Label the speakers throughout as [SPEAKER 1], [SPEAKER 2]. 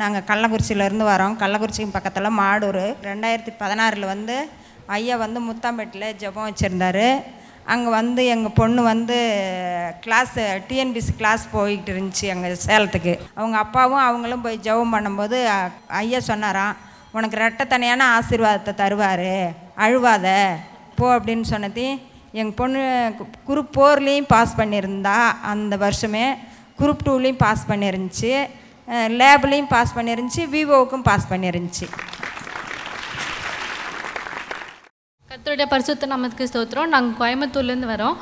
[SPEAKER 1] நாங்கள் கள்ளக்குறிச்சியிலேருந்து வரோம். கள்ளக்குறிச்சிக்கு பக்கத்தில் மாடூர். 2016 வந்து ஐயா வந்து முத்தாம்பேட்டில் ஜெபம் வச்சுருந்தார். அங்கே வந்து எங்கள் பொண்ணு வந்து கிளாஸு டிஎன்பிசி கிளாஸ் போய்கிட்டு இருந்துச்சு அங்கே சேலத்துக்கு. அவங்க அப்பாவும் அவங்களும் போய் ஜெபம் பண்ணும்போது ஐயா சொன்னாராம், உனக்கு ரெட்டத்தனையான ஆசீர்வாதத்தை தருவார், அழுவாத போ அப்படின்னு சொன்னது. எங்கள் பொண்ணு குரூப் 4லேயும் பாஸ் பண்ணியிருந்தா, அந்த வருஷமே குரூப் 2லேயும் பாஸ் பண்ணிருந்துச்சு, லேப்லேயும் பாஸ் பண்ணிருந்துச்சு, விவோவுக்கும் பாஸ் பண்ணிருந்துச்சு.
[SPEAKER 2] கர்த்தருடைய பரிசுத்த நாமத்துக்கு ஸ்தோத்திரம். நாங்கள் கோயம்புத்தூர்லேருந்து வரோம்.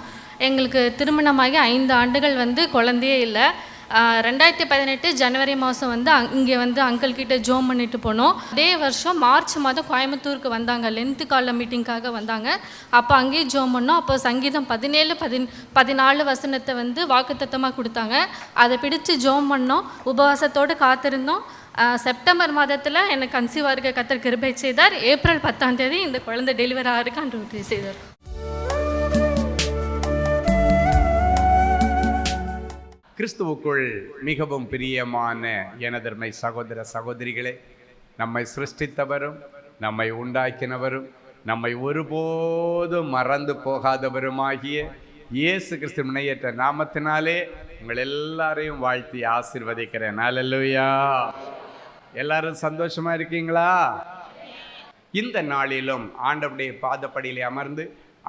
[SPEAKER 2] எங்களுக்கு திருமணமாகி 5 ஆண்டுகள் வந்து குழந்தையே இல்லை. 2018 ஜனவரி மாதம் வந்து இங்கே வந்து அங்கிள் கிட்ட ஜோம் பண்ணிட்டு போனோம். அதே வருஷம் மார்ச் மாதம் கோயம்புத்தூருக்கு வந்தாங்க, லென்த்து கால மீட்டிங்காக வந்தாங்க. அப்போ அங்கேயே ஜோம் பண்ணோம். அப்போ சங்கீதம் 17-14 வசனத்தை வந்து வாக்குத்தத்தமாக கொடுத்தாங்க. அதை பிடிச்சு ஜோம் பண்ணோம், உபவாசத்தோடு காத்திருந்தோம். செப்டம்பர் மாதத்தில் எனக்கு கன்சீவாக இருக்க கர்த்தர் கிருபை செய்தார். ஏப்ரல் 10ஆம் தேதி இந்த குழந்தை டெலிவரி ஆகிறதுக்கு ஆண்டவர் செய்தார்.
[SPEAKER 3] கிறிஸ்துவுக்குள் மிகவும் பிரியமான எனதர்மை சகோதர சகோதரிகளே, நம்மை சிருஷ்டித்தவரும் நம்மை உண்டாக்கினவரும் நம்மை ஒருபோதும் மறந்து போகாதவருமாகிய இயேசு கிறிஸ்து முனையற்ற நாமத்தினாலே உங்கள் எல்லாரையும் வாழ்த்தி ஆசீர்வதிக்கிறேன். அல்லேலூயா. எல்லாரும் சந்தோஷமா இருக்கீங்களா? இந்த நாளிலும் ஆண்டவருடைய பாதப்படியிலே அமர்ந்து,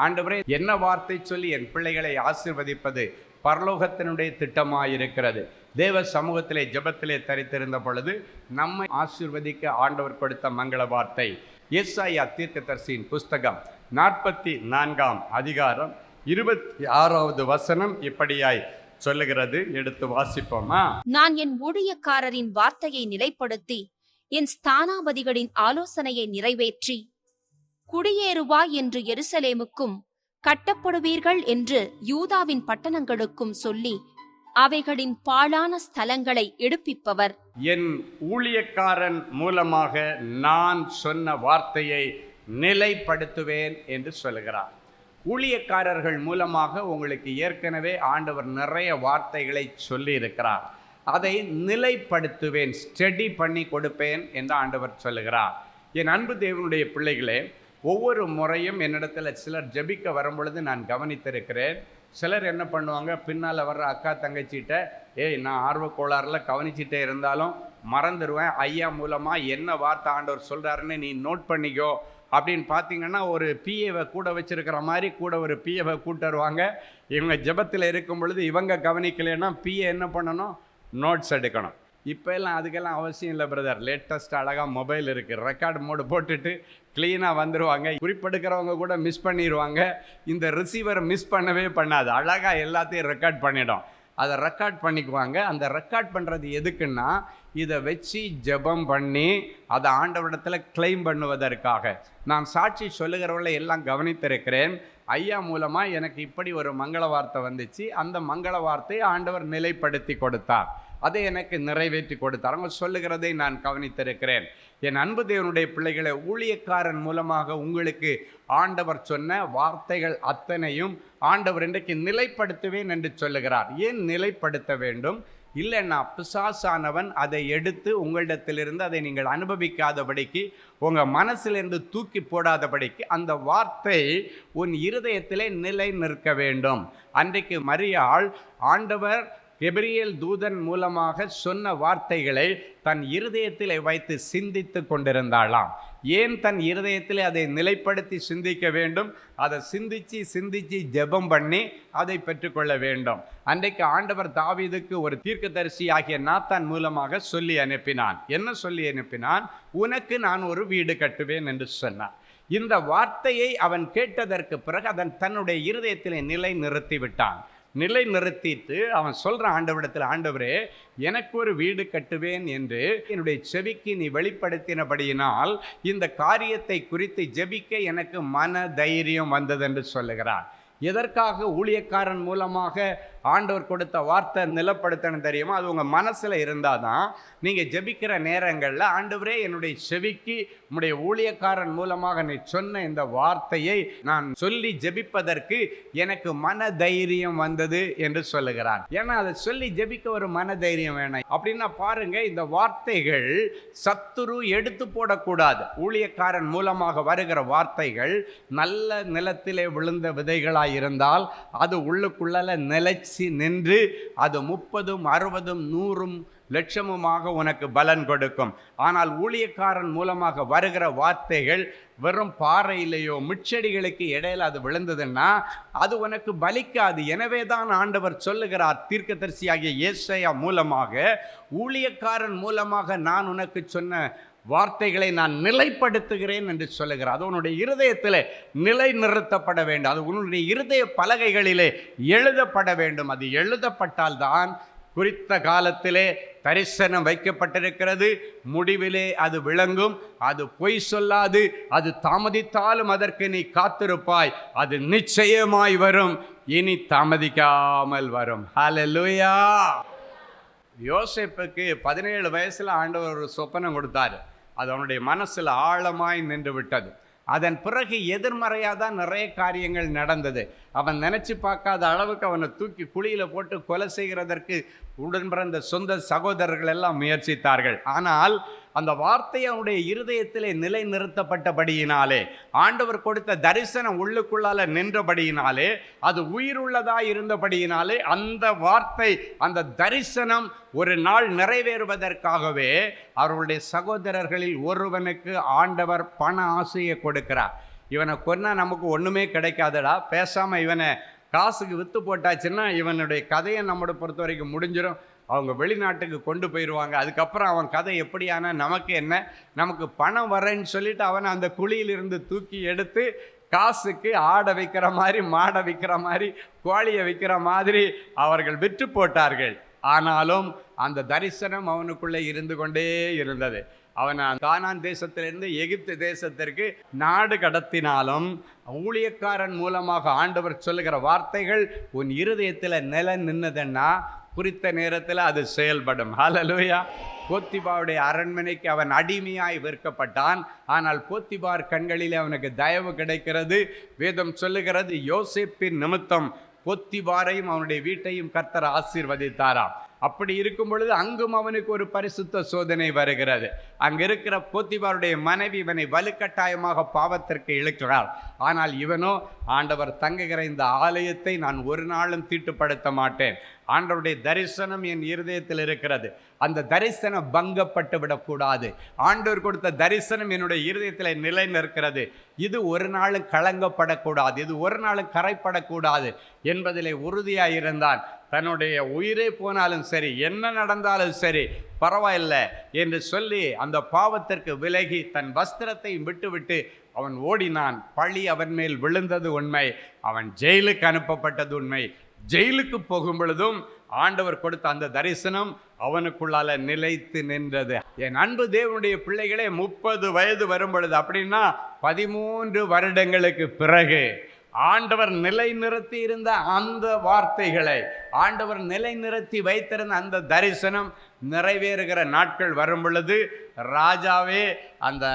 [SPEAKER 3] ஆண்டவரே என்ன வார்த்தை சொல்லி என் பிள்ளைகளை ஆசீர்வதிப்பது பரலோகத்தினுடைய திட்டமாயிருக்கிறது. தேவ சமூகத்திலே ஜெபத்திலே தரித்திருந்த பொழுது நம்மை ஆசீர்வதிக்க ஆண்டவர் கொடுத்த மங்கள வார்த்தை எசாயா தீர்க்கதரிசியின் புஸ்தகம் 44ஆம் அதிகாரம் 26வது வசனம் இப்படியாய் சொல்லுகிறது. எடுத்து வாசிப்போமா?
[SPEAKER 4] நான் என் ஊழியக்காரரின் வார்த்தையை நிலைப்படுத்தி என் ஸ்தானாபதிகளின் ஆலோசனையை நிறைவேற்றி குடியேறுவாய் என்று எருசலேமுக்கும் கட்டப்படுவீர்கள் என்று யூதாவின் பட்டணங்களுக்கும் சொல்லி அவைகளின் பாழான ஸ்தலங்களை எடுப்பிப்பவர்.
[SPEAKER 3] என் ஊழியக்காரன் மூலமாக நான் சொன்ன வார்த்தையை நிலைப்படுத்துவேன் என்று சொல்கிறார். ஊழியக்காரர்கள் மூலமாக உங்களுக்கு ஏற்கனவே ஆண்டவர் நிறைய வார்த்தைகளை சொல்லி இருக்கிறார். அதை நிலைப்படுத்துவேன், ஸ்டடி பண்ணி கொடுப்பேன் என்று ஆண்டவர் சொல்லுகிறார். என் அன்பு தேவனுடைய பிள்ளைகளே, ஒவ்வொரு முறையும் என்னிடத்தில் சிலர் ஜெபிக்க வரும் பொழுது நான் கவனித்திருக்கிறேன். சிலர் என்ன பண்ணுவாங்க, பின்னால் வர்ற அக்கா தங்கச்சிட்ட, நான் ஆர்வக்கோளாறில் கவனிச்சிட்டே இருந்தாலும் மறந்துடுவேன், ஐயா மூலமாக என்ன வார்த்தை ஆண்டவர் சொல்கிறாருன்னு நீ நோட் பண்ணிக்கோ அப்படின்னு பார்த்தீங்கன்னா, ஒரு பிஏவை கூட வச்சுருக்கிற மாதிரி கூட ஒரு பிஏவை கூட்டு வருவாங்க. இவங்க ஜெபத்தில் இருக்கும் பொழுது இவங்க கவனிக்கலைன்னா பிஏ என்ன பண்ணணும், நோட்ஸ் எடுக்கணும். இப்போ எல்லாம் அதுக்கெல்லாம் அவசியம் இல்லை பிரதர். லேட்டஸ்ட் அழகாக மொபைல் இருக்குது, ரெக்கார்டு மோடு போட்டுட்டு க்ளீனாக வந்துடுவாங்க. குறிப்பெடுக்கிறவங்க கூட மிஸ் பண்ணிடுவாங்க. இந்த ரிசீவர் மிஸ் பண்ணவே பண்ணாது, அழகாக எல்லாத்தையும் ரெக்கார்ட் பண்ணிடும். அதை ரெக்கார்ட் பண்ணிக்குவாங்க. அந்த ரெக்கார்ட் பண்ணுறது எதுக்குன்னா, இதை வச்சு ஜெபம் பண்ணி அதை ஆண்டவரிடத்தில் கிளைம் பண்ணுவதற்காக. நான் சாட்சி சொல்லுகிறவர்களை எல்லாம் கவனித்திருக்கிறேன். ஐயா மூலமாக எனக்கு இப்படி ஒரு மங்கள வார்த்தை வந்துச்சு, அந்த மங்கள வார்த்தையை ஆண்டவர் நிலைப்படுத்தி கொடுத்தார், அதை எனக்கு நிறைவேற்றி கொடுத்தார். அவங்க சொல்லுகிறதை நான் கவனித்திருக்கிறேன். என் அன்பு தேவனுடைய பிள்ளைகளை, ஊழியக்காரன் மூலமாக உங்களுக்கு ஆண்டவர் சொன்ன வார்த்தைகள் அத்தனையும் ஆண்டவர் இன்றைக்கு நிலைப்படுத்துவேன் என்று சொல்லுகிறார். ஏன் நிலைப்படுத்த வேண்டும்? இல்லைன்னா பிசாசானவன் அதை எடுத்து உங்களிடத்திலிருந்து அதை நீங்கள் அனுபவிக்காதபடிக்கு, உங்கள் மனசிலிருந்து தூக்கி போடாதபடிக்கு அந்த வார்த்தை உன் இருதயத்திலே நிலை நிற்க வேண்டும். அன்றைக்கு மரியாள் ஆண்டவர் கெபிரியேல் தூதன் மூலமாக சொன்ன வார்த்தைகளை தன் இருதயத்திலே வைத்து சிந்தித்து கொண்டிருந்தாளாம். ஏன் தன் இருதயத்திலே அதை நிலைப்படுத்தி சிந்திக்க வேண்டும்? அதை சிந்திச்சு ஜெபம் பண்ணி அதை பெற்றுக்கொள்ள வேண்டும். அன்றைக்கு ஆண்டவர் தாவீதுக்கு ஒரு தீர்க்கதரிசி ஆகிய நாத்தான் மூலமாக சொல்லி அனுப்பினான். என்ன சொல்லி அனுப்பினான்? உனக்கு நான் ஒரு வீடு கட்டுவேன் என்று சொன்னான். இந்த வார்த்தையை அவன் கேட்டதற்கு பிறகு அதன் தன்னுடைய இருதயத்திலே நிலை நிறுத்தி விட்டான். நிலை நிறுத்திட்டு அவன் சொல்கிறான் ஆண்டவரிடத்தில், ஆண்டவரே எனக்கு ஒரு வீடு கட்டுவேன் என்று என்னுடைய செவிக்கு நீ வெளிப்படுத்தினபடியினால் இந்த காரியத்தை குறித்து ஜெபிக்க எனக்கு மன தைரியம் வந்தது என்று சொல்லுகிறான். எதற்காக ஊழியக்காரன் மூலமாக ஆண்டவர் கொடுத்த வார்த்தை நிலப்படுத்தணும் தெரியுமா? அது உங்கள் மனசில் இருந்தால் தான் நீங்கள் ஜெபிக்கிற நேரங்களில் ஆண்டவரே என்னுடைய செவிக்கு உம்முடைய ஊழியக்காரன் மூலமாக நீ சொன்ன இந்த வார்த்தையை நான் சொல்லி ஜெபிப்பதற்கு எனக்கு மன தைரியம் வந்தது என்று சொல்லுகிறான். ஏன்னா அதை சொல்லி ஜெபிக்க ஒரு மன தைரியம் வேணும். அப்படின்னா பாருங்க, இந்த வார்த்தைகள் சத்துரு எடுத்து போடக்கூடாது. ஊழியக்காரன் மூலமாக வருகிற வார்த்தைகள் நல்ல நிலத்திலே விழுந்த விதைகளாய் இருந்தால் அது உள்ளுக்குள்ள நிலைச்சி நின்று அது 30, 60, 100 லட்சமுமாக உனக்கு பலன் கொடுக்கும். ஆனால் ஊழியக்காரன் மூலமாக வருகிற வார்த்தைகள் வெறும் பாறையிலேயோ முட்செடிகளுக்கு இடையில அது விழுந்ததுன்னா அது உனக்கு பலிக்காது. எனவே தான் ஆண்டவர் சொல்லுகிறார் தீர்க்கதரிசியாகிய ஏசாயா மூலமாக, ஊழியக்காரன் மூலமாக நான் உனக்கு சொன்ன வார்த்தைகளை நான் நிலைப்படுத்துகிறேன் என்று சொல்லுகிறார். அது உன்னுடைய இருதயத்தில் நிலை நிறுத்தப்பட வேண்டும். அது உன்னுடைய இருதய பலகைகளிலே எழுதப்பட வேண்டும். அது எழுதப்பட்டால் தான் குறித்த காலத்திலே தரிசனம் வைக்கப்பட்டிருக்கிறது, முடிவிலே அது விளங்கும். அது பொய் சொல்லாது. அது தாமதித்தாலும் அதற்கு நீ காத்திருப்பாய். அது நிச்சயமாய் வரும், இனி தாமதிக்காமல் வரும். ஹல்லேலூயா. யோசேப்புக்கு 17 வயசுல ஆண்டவர் ஒரு சொப்பனம் கொடுத்தாரு. அது அவனுடைய மனசில் ஆழமாய் நின்று விட்டது. அதன் பிறகு எதிர்மறையாக தான் நிறைய காரியங்கள் நடந்தது. அவன் நினச்சி பார்க்காத அளவுக்கு அவனை தூக்கி குழியில் போட்டு கொலை செய்கிறதற்கு உடன் பிறந்த சொந்த சகோதரர்கள் எல்லாம் முயற்சித்தார்கள். ஆனால் அந்த வார்த்தை அவனுடைய இருதயத்திலே நிலை நிறுத்தப்பட்டபடியினாலே, ஆண்டவர் கொடுத்த தரிசனம் உள்ளுக்குள்ளால நின்றபடியினாலே, அது உயிருள்ளதாய் இருந்தபடியினாலே, அந்த வார்த்தை அந்த தரிசனம் ஒரு நாள் நிறைவேறுவதற்காகவே அவர்களுடைய சகோதரர்களில் ஒருவனுக்கு ஆண்டவர் பண ஆசையை கொடுக்கிறார். இவனை கொன்னா நமக்கு ஒன்றுமே கிடைக்காதடா, பேசாமல் இவனை காசுக்கு விற்று போட்டாச்சுன்னா இவனுடைய கதையை நம்மளை பொறுத்த வரைக்கும் முடிஞ்சிடும். அவங்க வெளிநாட்டுக்கு கொண்டு போயிடுவாங்க. அதுக்கப்புறம் அவன் கதை எப்படியான நமக்கு என்ன, நமக்கு பணம் வரேன்னு சொல்லிட்டு அவனை அந்த குழியிலிருந்து தூக்கி எடுத்து காசுக்கு ஆடை விற்கிற மாதிரி, மாடை விற்கிற மாதிரி, கோழியை விற்கிற மாதிரி அவர்கள் விற்று போட்டார்கள். ஆனாலும் அந்த தரிசனம் அவனுக்குள்ளே இருந்து கொண்டே இருந்தது. அவன் கானான் தேசத்திலிருந்து எகிப்து தேசத்திற்கு நாடு கடத்தினாலும் ஊழியக்காரன் மூலமாக ஆண்டவர் சொல்லுகிற வார்த்தைகள் உன் இருதயத்தில் நிலை நின்னதுன்னா குறித்த நேரத்தில் அது செயல்படும். ஹல்லேலூயா. போத்திபாருடைய அரண்மனைக்கு அவன் அடிமையாய் விற்கப்பட்டான். ஆனால் போத்திபார் கண்களிலே அவனுக்கு தயவு கிடைக்கிறது. வேதம் சொல்லுகிறது, யோசேப்பின் நிமித்தம் போத்திபாரையும் அவனுடைய வீட்டையும் கர்த்தர் ஆசீர்வதித்தாராம். அப்படி இருக்கும் பொழுது அங்கும் அவனுக்கு ஒரு பரிசுத்த சோதனை வருகிறது. அங்க இருக்கிற போத்திபாருடைய மனைவி இவனை வலுக்கட்டாயமாக பாவத்திற்கு இழுக்கிறார். ஆனால் இவனோ, ஆண்டவர் தங்குகிற இந்த ஆலயத்தை நான் ஒரு நாளும் தீட்டுப்படுத்த மாட்டேன். ஆண்டவருடைய தரிசனம் என் இருதயத்தில் இருக்கிறது. அந்த தரிசனம் பங்கப்பட்டு விடக்கூடாது. ஆண்டவர் கொடுத்த தரிசனம் என்னுடைய இருதயத்தில் நிலை நிற்கிறது. இது ஒரு நாளும் கலங்கப்படக்கூடாது, இது ஒரு நாளும் கரைப்படக்கூடாது என்பதிலே உறுதியாக இருந்தான். தன்னுடைய உயிரே போனாலும் சரி, என்ன நடந்தாலும் சரி பரவாயில்லை என்று சொல்லி அந்த பாவத்திற்கு விலகி தன் வஸ்திரத்தை விட்டுவிட்டு அவன் ஓடினான். பழி அவன் மேல் விழுந்தது உண்மை. அவன் ஜெயிலுக்கு அனுப்பப்பட்டது உண்மை. ஜெயிலுக்கு போகும் பொழுதும் ஆண்டவர் கொடுத்த அந்த தரிசனம் அவனுக்குள்ளால நிலைத்து நின்றது. என் அன்பு தேவனுடைய பிள்ளைகளே, 30 வயது வரும் பொழுது, அப்படின்னா 13 வருடங்களுக்கு பிறகு ஆண்டவர் நிலைநிறுத்தி இருந்த அந்த வார்த்தைகளை, ஆண்டவர் நிலைநிறுத்தி வைத்திருந்த அந்த தரிசனம் நிறைவேறுகிற நாட்கள் வரும் பொழுது, ராஜாவே அந்த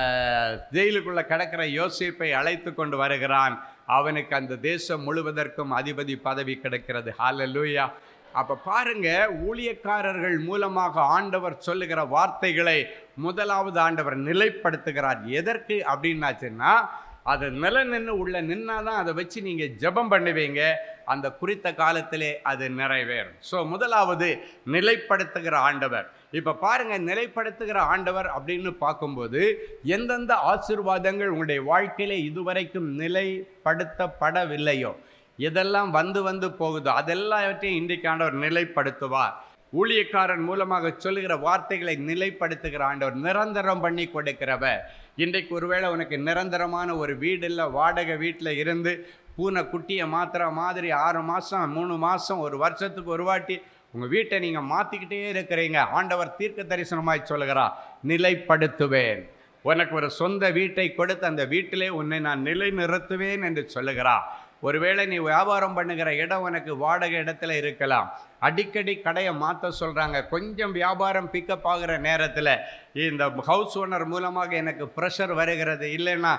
[SPEAKER 3] ஜெயிலுக்குள்ள கிடக்கிற யோசேப்பை அழைத்து கொண்டு வருகிறான். அவனுக்கு அந்த தேசம் முழுவதற்கும் அதிபதி பதவி கிடைக்கிறது. ஹல்லேலூயா. அப்ப பாருங்க, ஊழியக்காரர்கள் மூலமாக ஆண்டவர் சொல்லுகிற வார்த்தைகளை முதலாவது ஆண்டவர் நிலைப்படுத்துகிறார். எதற்கு அப்படின்னாச்சுன்னா, அது நிலை நின்று உள்ள நின்னாதான் அதை வச்சு நீங்கள் ஜெபம் பண்ணுவீங்க. அந்த குறித்த காலத்திலே அது நிறைவேறும். ஸோ முதலாவது நிலைப்படுத்துகிற ஆண்டவர். இப்போ பாருங்க, நிலைப்படுத்துகிற ஆண்டவர் அப்படின்னு பார்க்கும்போது எந்தெந்த ஆசீர்வாதங்கள் உங்களுடைய வாழ்க்கையிலே இதுவரைக்கும் நிலைப்படுத்தப்படவில்லையோ, எதெல்லாம் வந்து வந்து போகுதோ, அதெல்லாவற்றையும் இன்றைக்கு ஆண்டவர் நிலைப்படுத்துவார். ஊழியக்காரன் மூலமாக சொல்லுகிற வார்த்தைகளை நிலைப்படுத்துகிற ஆண்டவர், நிரந்தரம் பண்ணி கொடுக்கிறவர். இன்றைக்கு ஒருவேளை உனக்கு நிரந்தரமான ஒரு வீடு இல்லை, வாடகை வீட்டில் இருந்து பூனை குட்டியை மாத்திர மாதிரி 6 மாதம் 3 மாதம் ஒரு வருஷத்துக்கு ஒரு வாட்டி உங்கள் வீட்டை நீங்கள் மாற்றிக்கிட்டே இருக்கிறீங்க. ஆண்டவர் தீர்க்க தரிசனமாய் சொல்லுகிறார், நிலைப்படுத்துவேன். உனக்கு ஒரு சொந்த வீட்டை கொடுத்து அந்த வீட்டிலே உன்னை நான் நிலை நிறுத்துவேன் என்று சொல்லுகிறார். ஒருவேளை நீ வியாபாரம் பண்ணுகிற இடம் உனக்கு வாடகை இடத்துல இருக்கலாம். அடிக்கடி கடையை மாற்ற சொல்கிறாங்க. கொஞ்சம் வியாபாரம் பிக்கப் ஆகிற நேரத்தில் இந்த ஹவுஸ் ஓனர் மூலமாக எனக்கு ப்ரெஷர் வருகிறது, இல்லைன்னா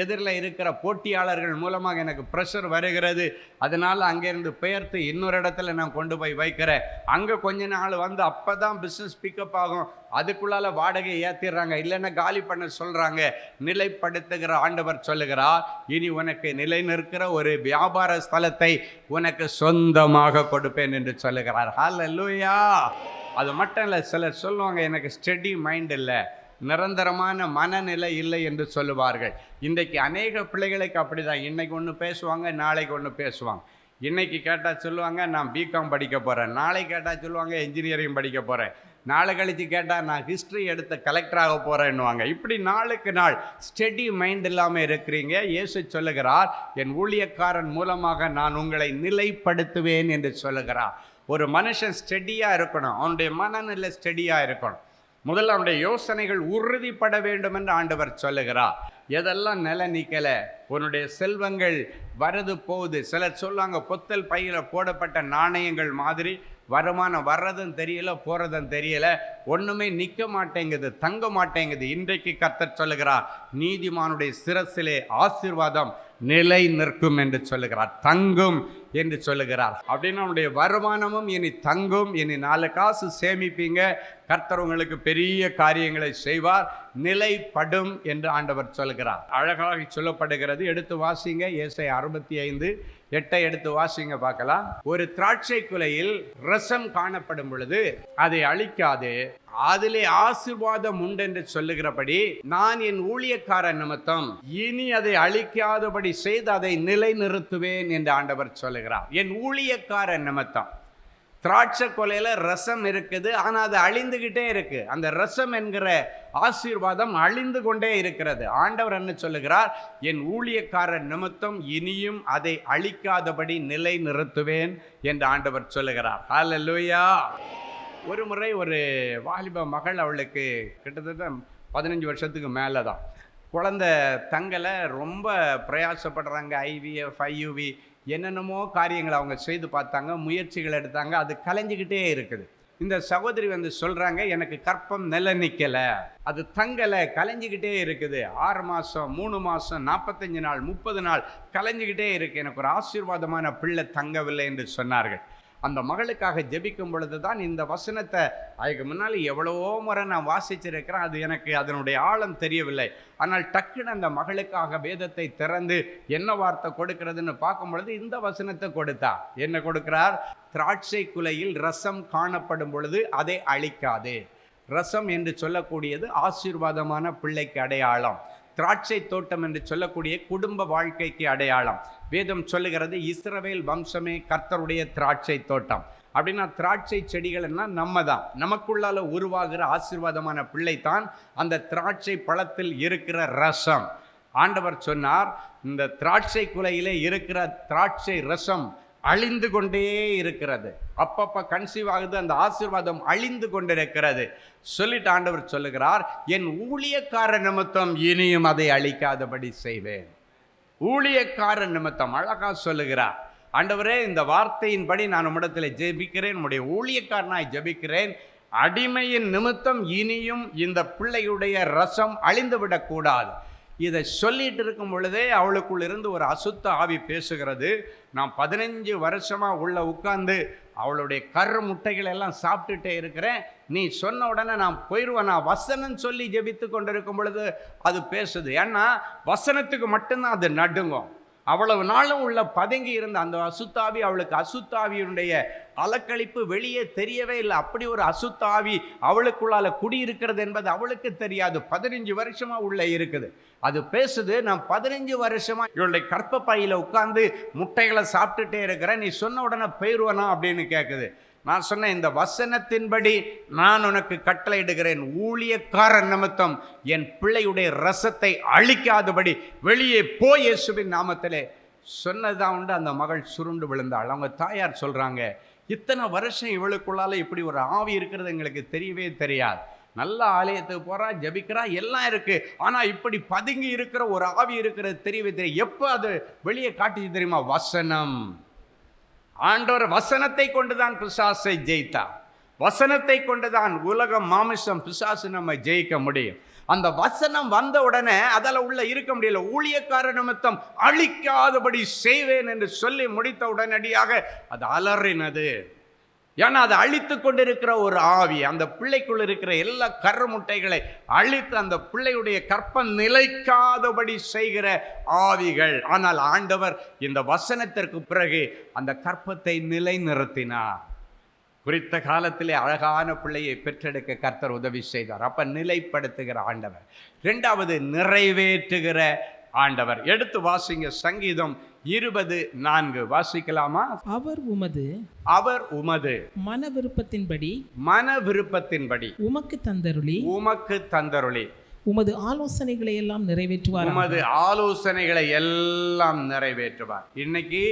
[SPEAKER 3] எதிரில் இருக்கிற போட்டியாளர்கள் மூலமாக எனக்கு ப்ரெஷர் வருகிறது, அதனால் அங்கேருந்து பெயர்த்து இன்னொரு இடத்துல நான் கொண்டு போய் வைக்கிறேன். அங்கே கொஞ்ச நாள் வந்து அப்போ தான் பிஸ்னஸ் பிக்கப் ஆகும், அதுக்குள்ளால் வாடகையை ஏற்றிடுறாங்க, இல்லைன்னா காலி பண்ண சொல்கிறாங்க. நிலைப்படுத்துகிற ஆண்டவர் சொல்லுகிறார், இனி உனக்கு நிலை நிற்கிற ஒரு வியாபார ஸ்தலத்தை உனக்கு சொந்தமாக கொடுப்பேன் என்று சொல்லுகிறார். ஹல்லேலூயா. அது மட்டும் இல்லை, சிலர் சொல்லுவாங்க எனக்கு ஸ்டெடி மைண்ட் இல்லை, நிரந்தரமான மனநிலை இல்லை என்று சொல்லுவார்கள். இன்றைக்கு அநேக பிள்ளைகளுக்கு அப்படி தான். இன்றைக்கி ஒன்று பேசுவாங்க, நாளைக்கு ஒன்று பேசுவாங்க. இன்றைக்கி கேட்டால் சொல்லுவாங்க நான் பிகாம் படிக்க போகிறேன், நாளைக்கு கேட்டால் சொல்லுவாங்க இன்ஜினியரிங் படிக்க போகிறேன், நாளை கழித்து கேட்டால் நான் ஹிஸ்ட்ரி எடுத்த கலெக்டராக போகிறேன்னுவாங்க. இப்படி நாளுக்கு நாள் ஸ்டெடி மைண்ட் இல்லாமல் இருக்கிறீங்க. இயேசு சொல்லுகிறார், என் ஊழியக்காரன் மூலமாக நான் உங்களை நிலைப்படுத்துவேன் என்று சொல்லுகிறார். ஒரு மனுஷன் ஸ்டெடியாக இருக்கணும், அவனுடைய மனநிலை ஸ்டெடியாக இருக்கணும். முதல்ல அவனுடைய யோசனைகள் உறுதிப்பட வேண்டும் என்று ஆண்டவர் சொல்லுகிறார். எதெல்லாம் நிலை நிற்கலை, உன்னுடைய செல்வங்கள் வரது போகுது. சிலர் சொல்லுவாங்க பொத்தல் பையில் போடப்பட்ட நாணயங்கள் மாதிரி வருமானம் வர்றதும் தெரியல, போகிறதும் தெரியல, ஒன்றுமே நிற்க மாட்டேங்குது, தங்க மாட்டேங்குது. இன்றைக்கு கர்த்தர் சொல்லுகிறார், நீதிமானுடைய சிரசிலே ஆசீர்வாதம் நிலை நிற்கும் என்று சொல்லுகிறார், தங்கும் என்று சொல்லுகிறார். அப்படின்னு அவனுடைய வருமானமும் இனி தங்கும், இனி 4 காசு சேமிப்பீங்க, கர்த்தர் உங்களுக்கு பெரிய காரியங்களை செய்வார், நிலைப்படும் என்று ஆண்டவர் சொல்கிறார். அழகாக சொல்லப்படுகிறது. எடுத்து வாசிங்க, ஏசாயா 65:8 எடுத்து வாசிங்க பார்க்கலாம். ஒரு திராட்சை குலையில் ரசம் காணப்படும் பொழுது அதை அழிக்காது, அதிலே ஆசீர்வாதம் உண்டு என்று சொல்லுகிறபடி நான் என் ஊழியக்காரன் நிமித்தம் இனி அதை அழிக்காதபடி செய்து அதை நிலைநிறுத்துவேன் என்று ஆண்டவர் சொல்லுகிறார். என் ஊழியக்காரன் நிமித்தம் திராட்சை கொலையில் ரசம் இருக்குது, ஆனால் அது அழிந்துகிட்டே இருக்கு. அந்த ரசம் என்கிற ஆசீர்வாதம் அழிந்து கொண்டே இருக்கிறது. ஆண்டவர் என்ன சொல்லுகிறார், என் ஊழியக்காரர் நிமித்தம் இனியும் அதை அழிக்காதபடி நிலை நிறுத்துவேன் என்று ஆண்டவர் சொல்லுகிறார். ஹல்லேலூயா. ஒரு முறை ஒரு வாலிப மகள், அவளுக்கு கிட்டத்தட்ட 15 வருஷத்துக்கு மேலே தான், குழந்தை தங்களை ரொம்ப பிரயாசப்படுறாங்க. IVF IUV என்னென்னமோ காரியங்களை அவங்க செய்து பார்த்தாங்க, முயற்சிகள் எடுத்தாங்க, அது கலைஞ்சிக்கிட்டே இருக்குது. இந்த சகோதரி வந்து சொல்கிறாங்க, எனக்கு கற்பம் நிலை நிற்கலை, அது தங்கலை, கலைஞ்சிக்கிட்டே இருக்குது. 6 மாதம் 3 மாதம் 45 நாள் 30 நாள் கலைஞ்சிக்கிட்டே இருக்குது, எனக்கு ஒரு ஆசீர்வாதமான பிள்ளை தங்கவில்லை என்று சொன்னார்கள். அந்த மகளுக்காக ஜெபிக்கும் பொழுது தான் இந்த வசனத்தை அதுக்கு முன்னால் எவ்வளவோ முறை நான் வாசிச்சிருக்கிறேன், அது எனக்கு அதனுடைய ஆழம் தெரியவில்லை. ஆனால் டக்குன்னு அந்த மகளுக்காக வேதத்தை திறந்து என்ன வார்த்தை கொடுக்கிறதுன்னு பார்க்கும் பொழுது இந்த வசனத்தை கொடுத்தா. என்ன கொடுக்கிறார், திராட்சை குலையில் ரசம் காணப்படும் பொழுது அதை அழிக்காது. ரசம் என்று சொல்லக்கூடியது ஆசீர்வாதமான பிள்ளைக்கு அடையாளம். திராட்சை தோட்டம் என்று சொல்லக்கூடிய குடும்ப வாழ்க்கைக்கு அடையாளம். வேதம் சொல்லுகிறது, இஸ்ரவேல் வம்சமே கர்த்தருடைய திராட்சை தோட்டம். அப்படின்னா திராட்சை செடிகள்னா நம்ம தான், நமக்குள்ளால உருவாகிற ஆசீர்வாதமான பிள்ளைத்தான் அந்த திராட்சை பழத்தில் இருக்கிற ரசம். ஆண்டவர் சொன்னார், இந்த திராட்சை குலையிலே இருக்கிற திராட்சை ரசம் அழிந்து கொண்டே இருக்கிறது, அப்பப்ப கன்சீவ் ஆகுது, அந்த ஆசீர்வாதம் அழிந்து கொண்டிருக்கிறது. சொல்லிட்டு ஆண்டவர் சொல்லுகிறார், என் ஊழியக்கார நிமித்தம் இனியும் அதை அழிக்காதபடி செய்வேன். ஊழியக்கார நிமித்தம் அழகா சொல்லுகிறார். ஆண்டவரே, இந்த வார்த்தையின்படி நான் உம்மிடத்தில் ஜெபிக்கிறேன், உம்முடைய ஊழியக்காரனாய் ஜெபிக்கிறேன், அடிமையின் நிமித்தம் இனியும் இந்த பிள்ளையுடைய ரசம் அழிந்துவிடக்கூடாது. இதை சொல்லிட்டு இருக்கும் பொழுதே அவளுக்குள் இருந்து ஒரு அசுத்த ஆவி பேசுகிறது. நான் 15 வருஷமாக உள்ள உட்கார்ந்து அவளுடைய கரு முட்டைகள் எல்லாம் சாப்பிட்டுட்டே இருக்கிறேன், நீ சொன்ன உடனே நான் போயிடுவேன். நான் வசனம் சொல்லி ஜெபித்து கொண்டிருக்கும் பொழுது அது பேசுது. ஏன்னா வசனத்துக்கு மட்டும்தான் அது நடுங்கும். அவ்வளவு நாளும் உள்ள பதுங்கி இருந்த அந்த அசுத்தாவி, அவளுக்கு அசுத்தாவியுடைய அலக்களிப்பு வெளியே தெரியவே இல்லை. அப்படி ஒரு அசுத்தாவி அவளுக்குள்ளால குடியிருக்கிறது என்பது அவளுக்கு தெரியாது. 15 வருஷமா உள்ள இருக்குது. அது பேசுது, நான் 15 வருஷமா இவளுடைய கற்பப்பையில உட்கார்ந்து முட்டைகளை சாப்பிட்டுட்டே இருக்கிறேன், நீ சொன்ன உடனே போயிடுவனா அப்படின்னு கேட்குது. நான் சொன்னேன், இந்த வசனத்தின்படி நான் உனக்கு கட்டளையிடுகிறேன், ஊழியக்காரன் நிமித்தம் என் பிள்ளையுடைய ரசத்தை அழிக்காதபடி வெளியே போய் இயேசுவின் நாமத்திலே சொன்னதான் உண்டு. அந்த மகள் சுருண்டு விழுந்தாள். அவங்க தாயார் சொல்றாங்க, இத்தனை வருஷம் இவளுக்குள்ளால இப்படி ஒரு ஆவி இருக்கிறது எங்களுக்கு தெரியவே தெரியாது. நல்ல ஆலயத்துக்கு போகிறா, ஜபிக்கிறா, எல்லாம் இருக்குது. ஆனால் இப்படி பதுங்கி இருக்கிற ஒரு ஆவி இருக்கிறது தெரியவே தெரியும். எப்போ அது வெளியே காட்டுச்சு தெரியுமா? வசனம். ஆண்டவர் வசனத்தை கொண்டுதான் பிசாசை ஜெயித்தார். வசனத்தை கொண்டுதான் உலகம், மாமிசம், பிசாசு நம்ம ஜெயிக்க முடியும். அந்த வசனம் வந்த உடனே அதில் உள்ள இருக்க முடியல. ஊழியக்கார நிமித்தம் அழிக்காதபடி செய்வேன் என்று சொல்லி முடித்த உடனடியாக அது அலறினது. ஏன்னா அது அழித்து கொண்டிருக்கிற ஒரு ஆவி. அந்த பிள்ளைக்குள் இருக்கிற எல்லா கரு முட்டைகளை அழித்து அந்த பிள்ளையுடைய கற்பம் நிலைக்காதபடி செய்கிற ஆவிகள். ஆனால் ஆண்டவர் இந்த வசனத்திற்கு பிறகு அந்த கற்பத்தை நிலைநிறுத்தினார். குறித்த காலத்திலே அழகான பிள்ளையை பெற்றெடுக்க கர்த்தர் உதவி செய்தார். அப்ப நிலைப்படுத்துகிற ஆண்டவர். இரண்டாவது, நிறைவேற்றுகிற ஆண்டவர். எடுத்து வாசிங்க, சங்கீதம் 20:4 வாசிக்கலாமா?
[SPEAKER 5] அவர் உமது மன விருப்பத்தின்படி உமக்கு தந்தருளி உமது ஆலோசனைகளை எல்லாம் நிறைவேற்றுவார். இன்னைக்கு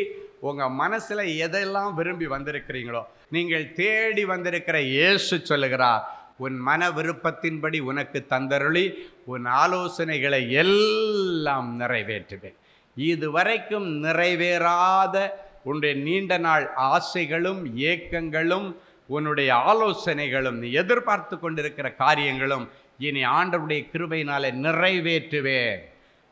[SPEAKER 5] உங்க மனசுல எதெல்லாம் விரும்பி வந்திருக்கிறீங்களோ, நீங்கள் தேடி வந்திருக்கிற இயேசு சொல்லுகிறார், உன் மன விருப்பத்தின்படி உனக்கு தந்தருளி உன் ஆலோசனைகளை எல்லாம் நிறைவேற்றுவேன். இதுவரைக்கும் நிறைவேறாத உன்னுடைய நீண்ட நாள் ஆசைகளும் ஏக்கங்களும் உன்னுடைய ஆலோசனைகளும் நீ எதிர்பார்த்து கொண்டிருக்கிற காரியங்களும் இனி ஆண்டவருடைய கிருபையினாலே நிறைவேற்றுவேன்.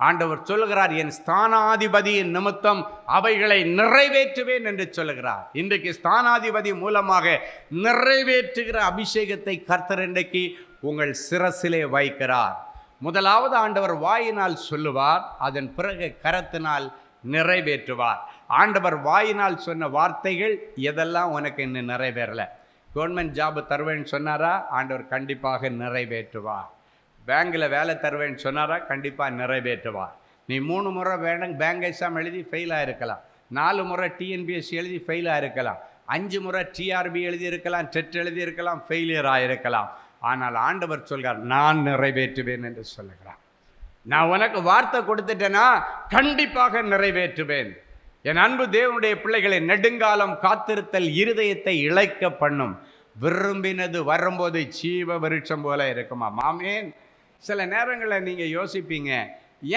[SPEAKER 5] ஆண்டவர் சொல்லுகிறார், என் ஸ்தானாதிபதியின் நிமித்தம் அவைகளை நிறைவேற்றுவேன் என்று சொல்லுகிறார். இன்றைக்கு ஸ்தானாதிபதி மூலமாக நிறைவேற்றுகிற அபிஷேகத்தை கர்த்தர் இன்றைக்கு உங்கள் சிரசிலே வைக்கிறார். முதலாவது ஆண்டவர் வாயினால் சொல்லுவார், அதன் பிறகு கரத்தினால் நிறைவேற்றுவார். ஆண்டவர் வாயினால் சொன்ன வார்த்தைகள் எதெல்லாம் உனக்கு இன்னும் நிறைவேறலை. கவர்மெண்ட் ஜாப் தருவேன்னு சொன்னாரா? ஆண்டவர் கண்டிப்பாக நிறைவேற்றுவார். பேங்கில் வேலை தருவேன்னு சொன்னாரா? கண்டிப்பாக நிறைவேற்றுவார். நீ 3 முறை பேங்க் எக்ஸாம் எழுதி ஃபெயிலாக இருக்கலாம், 4 முறை டிஎன்பிஎஸ்சி எழுதி ஃபெயிலாக இருக்கலாம், 5 முறை டிஆர்பி எழுதி இருக்கலாம், டெட் எழுதி இருக்கலாம், ஃபெயிலியராக இருக்கலாம். ஆனால் ஆண்டவர் சொல்கிறார், நான் நிறைவேற்றுவேன் என்று சொல்லுகிறார். நான் உனக்கு வார்த்தை கொடுத்துட்டேன்னா கண்டிப்பாக நிறைவேற்றுவேன். என் அன்பு தேவனுடைய பிள்ளைகளை, நெடுங்காலம் காத்திருத்தல் இருதயத்தை இளைக்க பண்ணும். விரும்பினது வரும்போது ஜீவ விருட்சம் போல இருக்குமா? ஆமென். சில நேரங்களில் நீங்கள் யோசிப்பீங்க,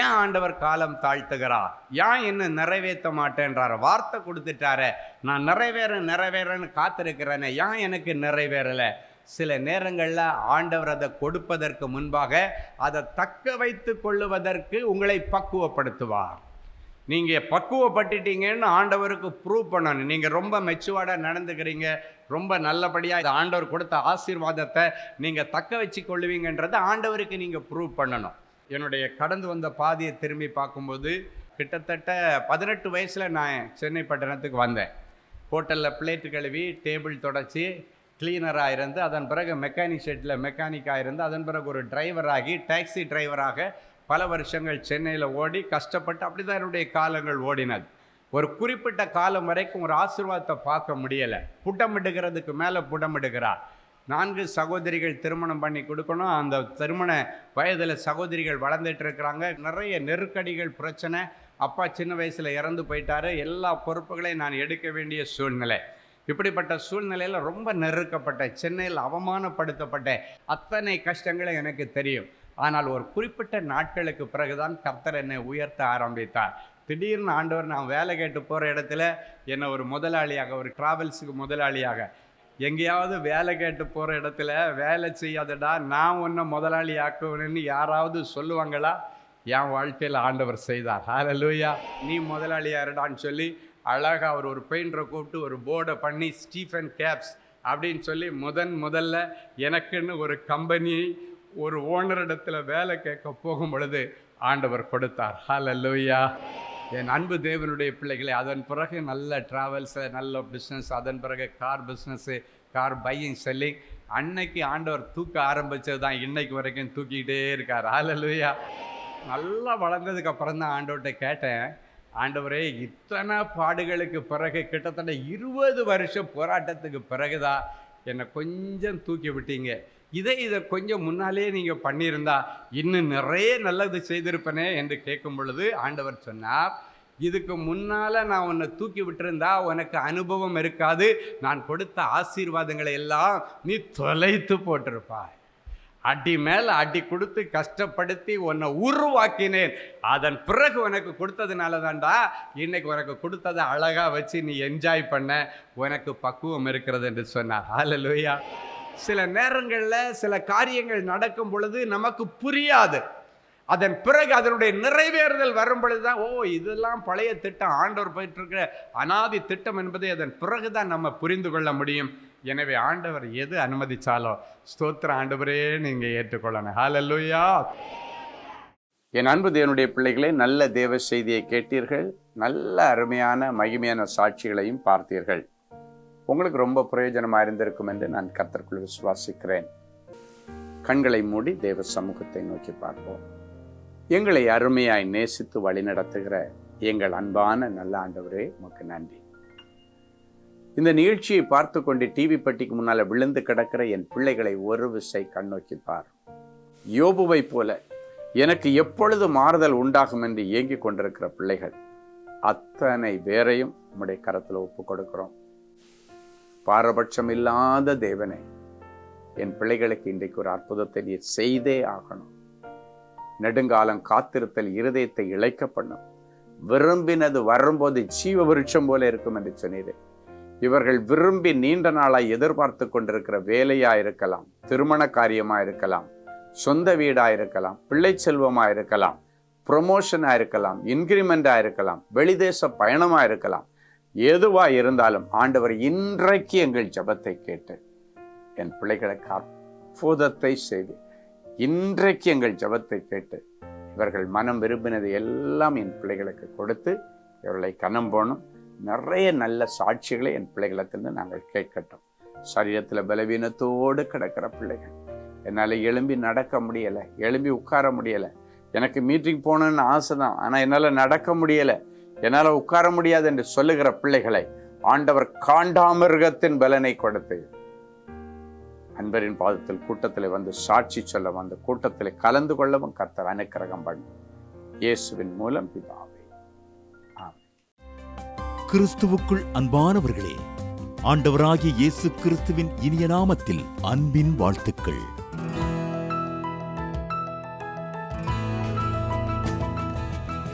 [SPEAKER 5] ஏன் ஆண்டவர் காலம் தாழ்த்துகிறார், ஏன் இன்னும் நிறைவேற்ற மாட்டேன்றார், வார்த்தை கொடுத்துட்டார, நான் நிறைவேறன்னு காத்திருக்கிறேன்னு ஏன் எனக்கு நிறைவேறலை? சில நேரங்களில் ஆண்டவர் அதை கொடுப்பதற்கு முன்பாக அதை தக்க வைத்து கொள்ளுவதற்கு உங்களை பக்குவப்படுத்துவார். நீங்கள் பக்குவப்பட்டுட்டீங்கன்னு ஆண்டவருக்கு ப்ரூவ் பண்ணணும். நீங்கள் ரொம்ப மெச்சுவார்டாக நடந்துக்கிறீங்க, ரொம்ப நல்லபடியாக இந்த ஆண்டவர் கொடுத்த ஆசீர்வாதத்தை நீங்கள் தக்க வச்சு கொள்ளுவீங்கன்றதை ஆண்டவருக்கு நீங்கள் ப்ரூவ் பண்ணணும். என்னுடைய கடந்து வந்த பாதையை திரும்பி பார்க்கும்போது கிட்டத்தட்ட 18 வயசில் நான் சென்னை பட்டணத்துக்கு வந்தேன். ஹோட்டலில் பிளேட்டு கழுவி, டேபிள் தொடச்சி, கிளீனராக இருந்து, அதன் பிறகு மெக்கானிக் ஷெட்டில் மெக்கானிக்காக இருந்து, அதன் பிறகு ஒரு டிரைவராகி, டாக்ஸி டிரைவராக பல வருஷங்கள் சென்னையில் ஓடி கஷ்டப்பட்டு அப்படி தான் என்னுடைய காலங்கள் ஓடினது. ஒரு குறிப்பிட்ட காலம் வரைக்கும் ஒரு ஆசீர்வாதத்தை பார்க்க முடியலை. புட்டமிடுகிறதுக்கு மேலே புட்டமிடுகிறார். 4 சகோதரிகள் திருமணம் பண்ணி கொடுக்கணும். அந்த திருமண வயதில் சகோதரிகள் வளர்ந்துட்டு இருக்கிறாங்க. நிறைய நெருக்கடிகள், பிரச்சனை. அப்பா சின்ன வயசில் இறந்து போயிட்டாரு. எல்லா பொறுப்புகளையும் நான் எடுக்க வேண்டிய சூழ்நிலை. இப்படிப்பட்ட சூழ்நிலையில் ரொம்ப நெருக்கப்பட்ட, சென்னையில் அவமானப்படுத்தப்பட்ட அத்தனை கஷ்டங்களும் எனக்கு தெரியும். ஆனால் ஒரு குறிப்பிட்ட நாட்களுக்கு பிறகுதான் கர்த்தர் என்னை உயர்த்த ஆரம்பித்தார். திடீர்னு ஆண்டவர், நான் வேலை கேட்டு போகிற இடத்துல என்னை ஒரு முதலாளியாக, ஒரு ட்ராவல்ஸுக்கு முதலாளியாக, எங்கேயாவது வேலை கேட்டு போகிற இடத்துல வேலை செய்யாதடா நான் ஒன்றை முதலாளி ஆக்குவேன்னு யாராவது சொல்லுவாங்களா? என் வாழ்க்கையில் ஆண்டவர் செய்தார். ஹல்லேலூயா. நீ முதலாளியாருடான்னு சொல்லி அழகாக அவர் ஒரு பெயிண்டரை கூப்பிட்டு ஒரு போர்டை பண்ணி, ஸ்டீஃபன் கேப்ஸ் அப்படின்னு சொல்லி முதல்ல எனக்குன்னு ஒரு கம்பெனி, ஒரு ஓனரிடத்தில் வேலை கேட்க போகும் பொழுது ஆண்டவர் கொடுத்தார். ஹல்லேலூயா. என் அன்பு தேவனுடைய பிள்ளைகளை, அதன் பிறகு நல்ல ட்ராவல்ஸு, நல்ல பிஸ்னஸ், அதன் பிறகு car business, car buying selling. அன்னைக்கு ஆண்டவர் தூக்க ஆரம்பித்தது தான் இன்னைக்கு வரைக்கும் தூக்கிக்கிட்டே இருக்கார். ஹல்லேலூயா. நல்லா வளர்ந்ததுக்கு அப்புறம் தான் ஆண்டவர்கிட்ட கேட்டேன், ஆண்டவரே, இத்தனை பாடுகளுக்கு பிறகு, கிட்டத்தட்ட 20 வருஷம் போராட்டத்துக்கு பிறகுதான் என்னை கொஞ்சம் தூக்கி விட்டீங்க. இதை கொஞ்சம் முன்னாலே நீங்கள் பண்ணியிருந்தா இன்னும் நிறைய நல்லது செய்திருப்பனே என்று கேட்கும் பொழுது ஆண்டவர் சொன்னார், இதுக்கு முன்னால் நான் உன்னை தூக்கி விட்டிருந்தா உனக்கு அனுபவம் இருக்காது, நான் கொடுத்த ஆசீர்வாதங்களை எல்லாம் நீ தொலைத்து போட்டிருப்பாய்.
[SPEAKER 3] அடி மேலே அடி கொடுத்து கஷ்டப்படுத்தி உன்னை உருவாக்கினேன். அதன் பிறகு உனக்கு கொடுத்ததுனால தான்டா இன்னைக்கு உனக்கு கொடுத்ததை அழகாக வச்சு நீ என்ஜாய் பண்ண, உனக்கு பக்குவம் இருக்கிறது என்று சொன்னார். ஹல்லேலூயா. சில நேரங்களில் சில காரியங்கள் நடக்கும் பொழுது நமக்கு புரியாது. அதன் பிறகு அதனுடைய நிறைவேறுதல் வரும் பொழுது தான், ஓ இதெல்லாம் பழைய திட்டம், ஆண்டவர் போயிட்டு இருக்கிற அனாதி திட்டம் என்பதை அதன் பிறகு தான் நம்ம புரிந்து கொள்ள முடியும். எனவே ஆண்டவர் எது அனுமதிச்சாலோ ஸ்தோத்திர ஆண்டவரே நீங்கள் ஏற்றுக்கொள்ளணும். ஹல்லேலூயா. என் அன்பு தேவனுடைய பிள்ளைகளே, நல்ல தேவ செய்தியை கேட்டீர்கள். நல்ல அருமையான மகிமையான சாட்சிகளையும் பார்த்தீர்கள். உங்களுக்கு ரொம்ப பிரயோஜனமாக இருந்திருக்கும் என்று நான் கர்த்தருக்குள் விசுவாசிக்கிறேன். கண்களை மூடி தேவ சமூகத்தை நோக்கி பார்ப்போம். எங்களை அருமையாய் நேசித்து வழிநடத்துகிற எங்கள் அன்பான நல்ல ஆண்டவரே, உமக்கு நன்றி. இந்த நிகழ்ச்சியை பார்த்து கொண்டு டிவி பெட்டிக்கு முன்னால் விழுந்து கிடக்கிற என் பிள்ளைகளை ஒரு விசை கண்ணோக்கி பார். யோபுவை போல எனக்கு எப்பொழுது மாறுதல் உண்டாகும் என்று ஏங்கிக் கொண்டிருக்கிற பிள்ளைகள் அத்தனை பேரையும் உம்முடைய கரத்தில் ஒப்பு கொடுக்கிறோம். பாரபட்சம் இல்லாத தேவனே, என் பிள்ளைகளுக்கு இன்றைக்கு ஒரு அற்புதத்தை நீ செய்தே ஆகணும். நெடுங்காலம் காத்திருத்தல் இருதயத்தை இழைக்க பண்ணும். விரும்பினது வரும்போது ஜீவ விருட்சம் போல இருக்கும் என்று சொன்னீரே. இவர்கள் விரும்பி நீண்ட நாளாய் எதிர்பார்த்து கொண்டிருக்கிற வேலையா இருக்கலாம், திருமண காரியமா இருக்கலாம், சொந்த வீடா இருக்கலாம், பிள்ளை செல்வமா இருக்கலாம், ப்ரொமோஷனா இருக்கலாம், இன்கிரிமெண்டா இருக்கலாம், வெளிதேச பயணமா இருக்கலாம், எதுவா இருந்தாலும் ஆண்டவர் இன்றைக்கு எங்கள் ஜெபத்தை கேட்டு என் பிள்ளைகளுக்கு அற்புதத்தை செய்து இன்றைக்கு எங்கள் ஜெபத்தை கேட்டு இவர்கள் மனம் விரும்பினது எல்லாம் என் பிள்ளைகளுக்கு கொடுத்து இவர்களை கனம் போனும். நிறைய நல்ல சாட்சிகளை என் பிள்ளைகளிடத்திலிருந்து நாங்கள் கேட்கட்டும். சரீரத்தில் பலவீனத்தோடு கிடக்கிற பிள்ளைகள், என்னால் எழும்பி நடக்க முடியலை, எழும்பி உட்கார முடியலை, எனக்கு மீட்டிங் போகணுன்னு ஆசை தான், ஆனால் என்னால் நடக்க முடியலை, என்னால் உட்கார முடியாது என்று சொல்லுகிற பிள்ளைகளை ஆண்டவர் காண்டாமிருகத்தின் பலனை கொடுத்து அன்பரின் பாதத்தில் கூட்டத்தில் வந்து சாட்சி சொல்லவும் அந்த கூட்டத்தில் கலந்து கொள்ளவும் கர்த்தர் அனுக்கிரகம் பண்ணி இயேசுவின் மூலம் பிதாவே. ஆமென்.
[SPEAKER 6] கிறிஸ்துவுக்குள் அன்பானவர்களே, ஆண்டவராகிய இயேசு கிறிஸ்துவின் இனிய நாமத்தில் அன்பின் வாழ்த்துக்கள்.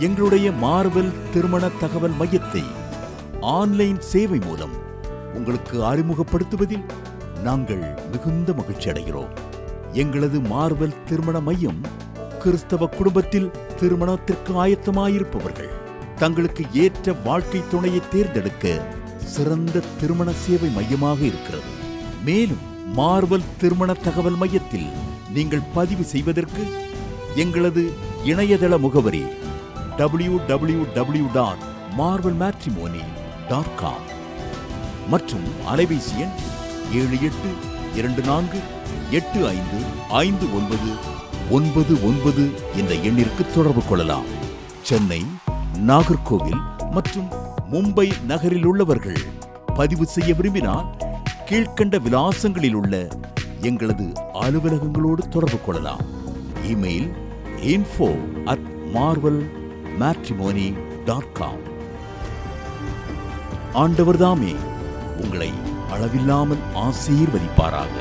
[SPEAKER 6] எங்களுடைய மார்வெல் திருமண தகவல் மையத்தை ஆன்லைன் சேவை மூலம் உங்களுக்கு அறிமுகப்படுத்துவதில் நாங்கள் மிகுந்த மகிழ்ச்சி அடைகிறோம். எங்களது மார்வெல் திருமண மையம் கிறிஸ்தவ குடும்பத்தில் திருமணத்திற்கு ஆயத்தமாயிருப்பவர்கள் தங்களுக்கு ஏற்ற வாழ்க்கை துணையை தேர்ந்தெடுக்க சிறந்த திருமண சேவை மையமாக இருக்கிறது. மேலும் மார்வெல் திருமண தகவல் மையத்தில் நீங்கள் பதிவு செய்வதற்கு எங்களது இணையதள முகவரி www.marvelmatrimony.com மற்றும் அலைபேசி எண் 7824855999 என்ற எண்ணிற்கு தொடர்பு கொள்ளலாம். சென்னை, நாகர்கோவில் மற்றும் மும்பை நகரில் உள்ளவர்கள் பதிவு செய்ய விரும்பினால் கீழ்க்கண்ட விலாசங்களில் உள்ள எங்களது அலுவலகங்களோடு தொடர்பு கொள்ளலாம். Email info@marvelmatrimony.com. ஆண்டவர் தாமே உங்களை அளவில்லாமல் ஆசீர்வதிப்பாராக.